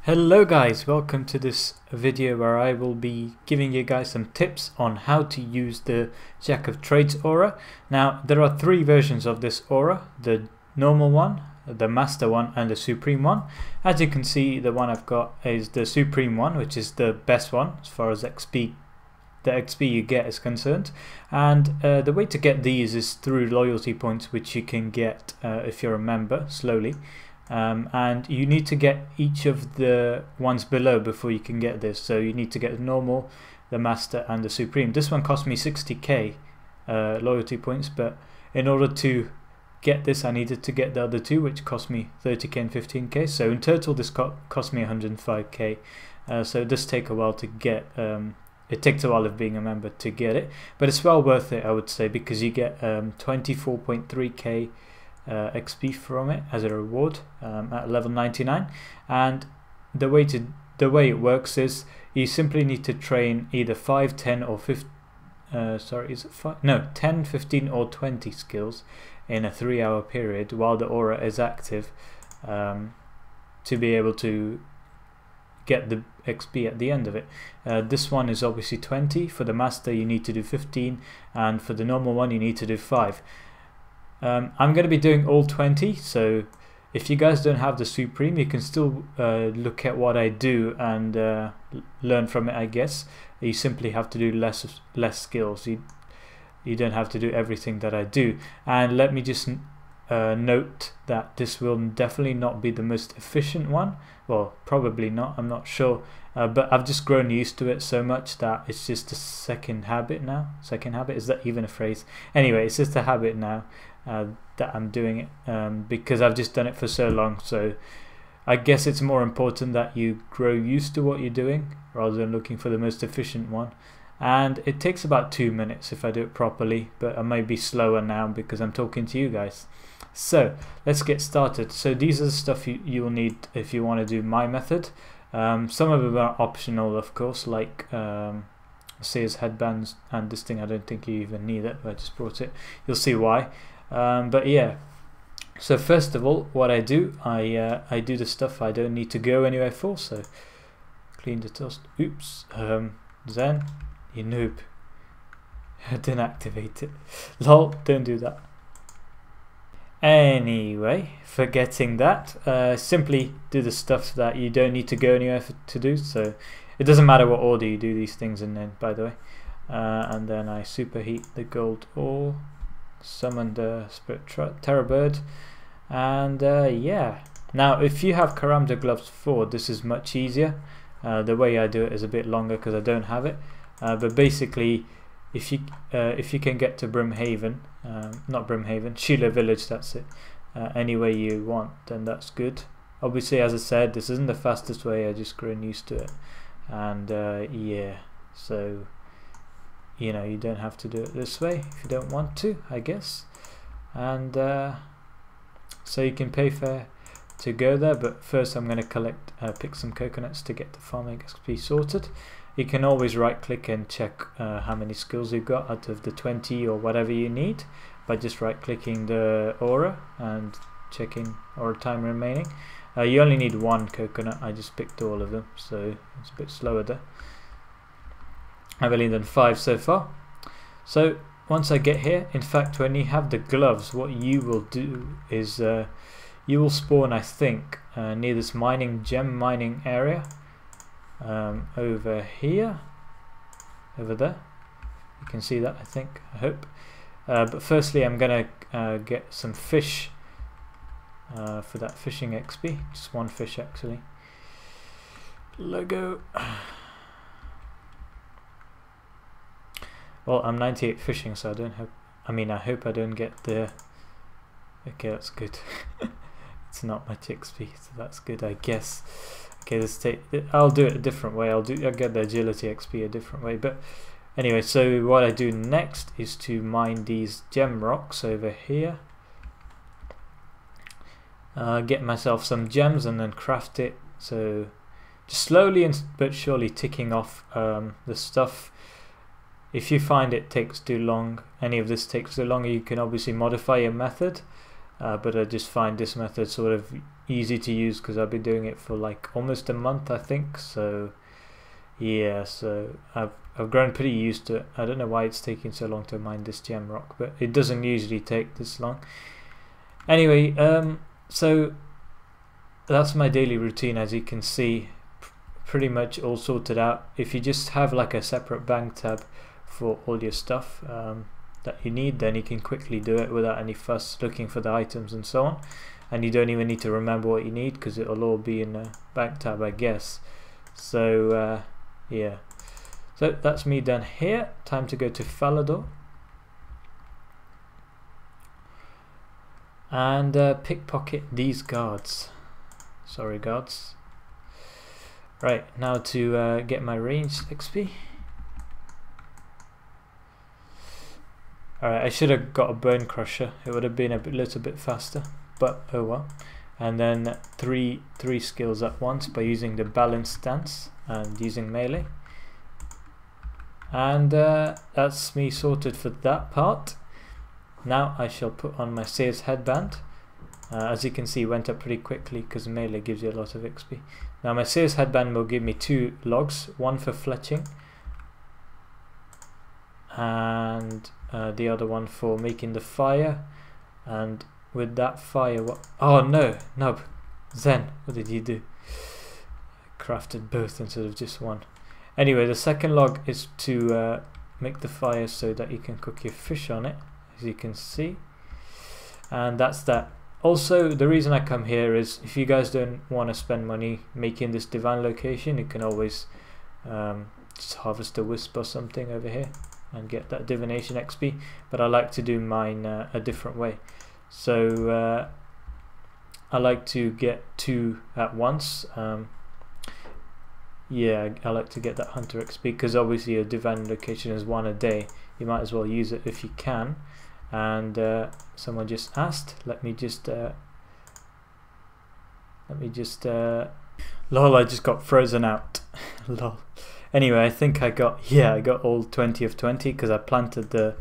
Hello guys, welcome to this video where I will be giving you guys some tips on how to use the Jack of Trades aura. Now there are three versions of this aura, the normal one, the master one and the supreme one. As you can see, the one I've got is the supreme one, which is the best one as far as the XP you get is concerned, and the way to get these is through loyalty points, which you can get if you're a member slowly. And you need to get each of the ones below before you can get this. So you need to get the normal, the master and the supreme. This one cost me 60k loyalty points, but in order to get this I needed to get the other two, which cost me 30k and 15k. So in total this cost me 105k. So it does take a while to get. It takes a while of being a member to get it, but it's well worth it, I would say, because you get 24.3k XP from it as a reward at level 99. And the way it works is you simply need to train either 5, 10 or 15 10, 15 or 20 skills in a 3-hour period while the aura is active, to be able to get the XP at the end of it. This one is obviously 20. For the master you need to do 15, and for the normal one you need to do 5. I'm going to be doing all 20, so if you guys don't have the supreme you can still look at what I do and learn from it, I guess. You simply have to do less skills. You don't have to do everything that I do. And let me just note that this will definitely not be the most efficient one. Well, probably not, I'm not sure, but I've just grown used to it so much that it's just a second habit now. Second habit, is that even a phrase? Anyway, it's just a habit now that I'm doing it, because I've just done it for so long. So I guess it's more important that you grow used to what you're doing rather than looking for the most efficient one. And it takes about 2 minutes if I do it properly, but I may be slower now because I'm talking to you guys. So let's get started. So these are the stuff you will need if you want to do my method. Some of them are optional, of course, like Sears headbands and this thing. I don't think you even need it, but I just brought it. You'll see why. But yeah, so first of all, what I do, I do the stuff I don't need to go anywhere for. So clean the toast. Oops. Zen, you noob. I didn't activate it. Lol, don't do that. Anyway, forgetting that, simply do the stuff that you don't need to go anywhere to do. So it doesn't matter what order you do these things in, by the way. And then I superheat the gold ore, summon the spirit terror bird, and yeah. Now if you have Karamda gloves 4, this is much easier. The way I do it is a bit longer because I don't have it, but basically if you can get to Brimhaven, not Brimhaven, Sheila Village, that's it, any way you want, then that's good. Obviously, as I said, this isn't the fastest way, I just grown used to it. And yeah, so you know, you don't have to do it this way if you don't want to, I guess. And so you can pay fair to go there, but first I'm going to pick some coconuts to get the farming XP sorted. You can always right click and check how many skills you've got out of the 20 or whatever you need by just right clicking the aura and checking aura time remaining. You only need 1 coconut, I just picked all of them, so it's a bit slower there. I've only done 5 so far. So once I get here, in fact when you have the gloves, what you will do is you will spawn, I think, near this gem mining area. Over here, over there, you can see that, I think, I hope. But firstly I'm gonna get some fish for that fishing XP, just 1 fish actually. Logo. Well, I'm 98 fishing, so I hope I don't get the. Okay, that's good. It's not much XP, so that's good, I guess. Okay, I'll do it a different way. I'll get the agility XP a different way. But anyway, so what I do next is to mine these gem rocks over here. Get myself some gems and then craft it. So just slowly but surely ticking off the stuff. If you find it takes too long, any of this takes too long, you can obviously modify your method. but I just find this method sort of easy to use because I've been doing it for like almost a month, I think. So yeah, so I've grown pretty used to it. I don't know why it's taking so long to mine this gem rock, but it doesn't usually take this long. Anyway, so that's my daily routine. As you can see, pretty much all sorted out. If you just have like a separate bank tab for all your stuff that you need, then you can quickly do it without any fuss looking for the items and so on, and you don't even need to remember what you need because it'll all be in a bank tab, I guess. So yeah, so that's me done here. Time to go to Falador and pickpocket these guards. Sorry, guards. Right, now to get my ranged XP. Alright, I should have got a bone crusher. It would have been a little bit faster, but oh well. And then three skills at once by using the balance stance and using melee. And that's me sorted for that part. Now I shall put on my Seer's headband. As you can see, it went up pretty quickly because melee gives you a lot of XP. Now my Seer's headband will give me 2 logs, one for fletching and the other one for making the fire. And with that fire, what? Oh no, Nub, Zen, what did you do? I crafted both instead of just one. Anyway, the second log is to make the fire so that you can cook your fish on it, as you can see. And that's that. Also, the reason I come here is if you guys don't want to spend money making this divine location, you can always just harvest a wisp or something over here and get that divination XP, but I like to do mine a different way. So I like to get 2 at once. Yeah, I like to get that hunter XP because obviously a divine location is 1 a day. You might as well use it if you can. And someone just asked, let me just lol, I just got frozen out. Lol. Anyway, I think I got all 20 of 20 because I planted the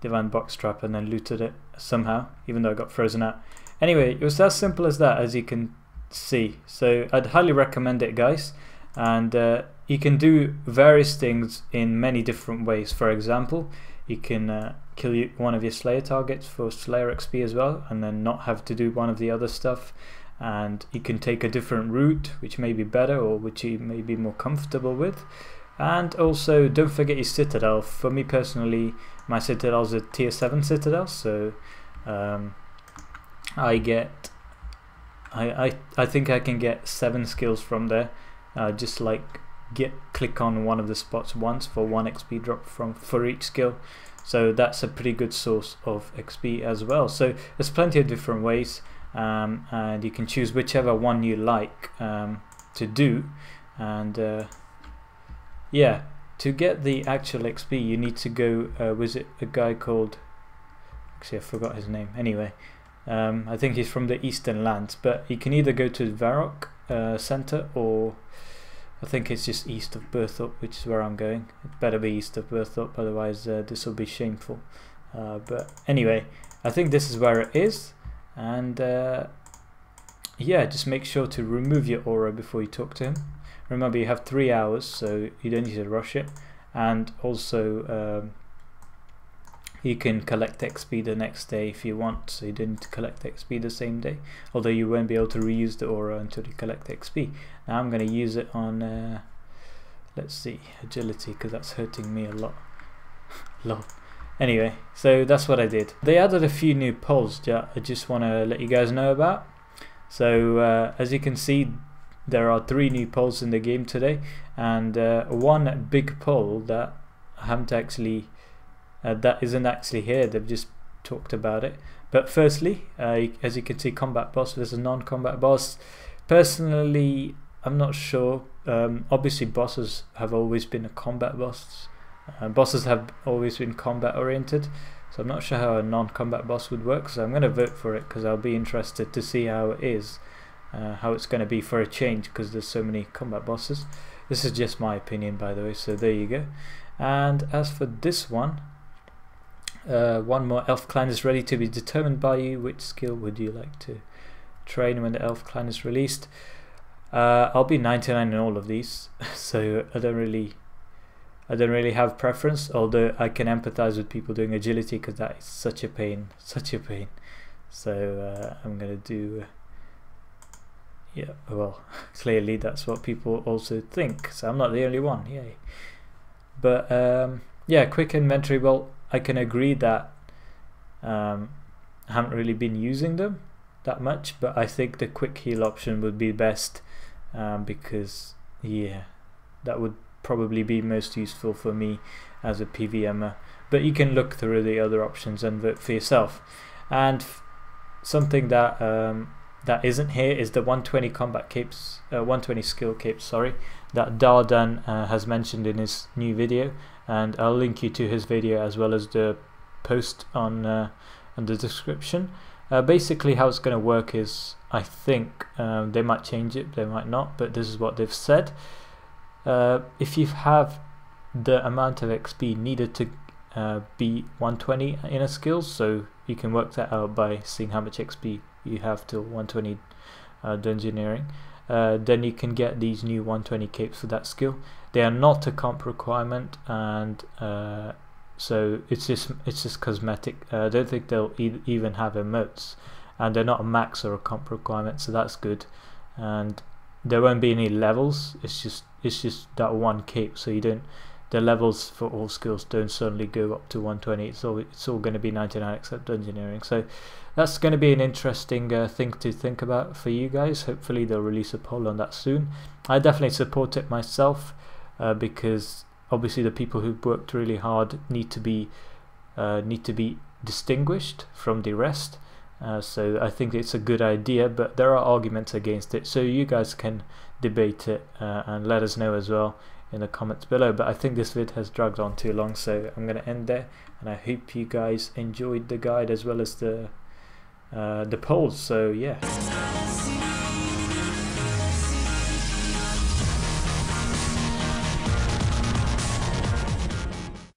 divine box trap and then looted it somehow, even though I got frozen out. Anyway, it was as simple as that, as you can see. So I'd highly recommend it, guys. And you can do various things in many different ways. For example, you can kill one of your Slayer targets for Slayer XP as well, and then not have to do one of the other stuff. And you can take a different route, which may be better or which you may be more comfortable with. And also, don't forget your citadel. For me personally, my citadel is a tier 7 citadel, so I think I can get 7 skills from there. Just like click on one of the spots once for 1 XP drop for each skill. So that's a pretty good source of XP as well. So there's plenty of different ways, and you can choose whichever one you like to do. And yeah, to get the actual XP you need to go visit a guy called, actually I forgot his name. Anyway, I think he's from the Eastern Lands, but you can either go to Varrock Center, or I think it's just east of Berthorpe, which is where I'm going. It better be east of Berthorpe, otherwise this will be shameful. But anyway, I think this is where it is. And yeah, just make sure to remove your aura before you talk to him. Remember, you have 3 hours, so you don't need to rush it. And also you can collect XP the next day if you want, so you don't need to collect XP the same day, although you won't be able to reuse the aura until you collect XP. Now I'm going to use it on let's see, agility, because that's hurting me a lot. Lol. Anyway, so that's what I did. They added a few new poles that I just want to let you guys know about. So as you can see, there are 3 new poles in the game today, and one big pole that I haven't actually that isn't actually here. They've just talked about it. But firstly, as you can see, combat boss versus non-combat boss. Personally, I'm not sure. Obviously bosses have always been a combat boss. Bosses have always been combat oriented, so I'm not sure how a non-combat boss would work, so I'm going to vote for it because I'll be interested to see how it is, how it's going to be for a change, because there's so many combat bosses. This is just my opinion, by the way, so there you go. And as for this one, One more elf clan is ready to be determined by you. Which skill would you like to train when the elf clan is released? I'll be 99 in all of these, so I don't really have preference, although I can empathize with people doing agility because that is such a pain, so I'm gonna do yeah, well, clearly that's what people also think, so I'm not the only one, yay. But yeah, quick inventory, well, I can agree that I haven't really been using them that much, but I think the quick heal option would be best, because yeah, that would probably be most useful for me as a PVMer. But you can look through the other options and vote for yourself. And something that that isn't here is the 120 combat capes, 120 skill capes, sorry, that Dardan has mentioned in his new video, and I'll link you to his video as well as the post on the description. Basically how it's going to work is, I think they might change it, they might not, but this is what they've said. If you have the amount of XP needed to be 120 in a skill, so you can work that out by seeing how much XP you have till 120 dungeoneering, then you can get these new 120 capes for that skill. They are not a comp requirement, and so it's just cosmetic. I don't think they'll even have emotes, and they're not a max or a comp requirement, so that's good. And there won't be any levels. It's just that one cape, so you don't. The levels for all skills don't suddenly go up to 120. It's all going to be 99 except dungeoneering. So that's going to be an interesting thing to think about for you guys. Hopefully they'll release a poll on that soon. I definitely support it myself, because obviously the people who've worked really hard need to be distinguished from the rest. So I think it's a good idea, but there are arguments against it. So you guys can debate it and let us know as well in the comments below. But I think this vid has dragged on too long, so I'm going to end there, and I hope you guys enjoyed the guide as well as the polls. So yeah.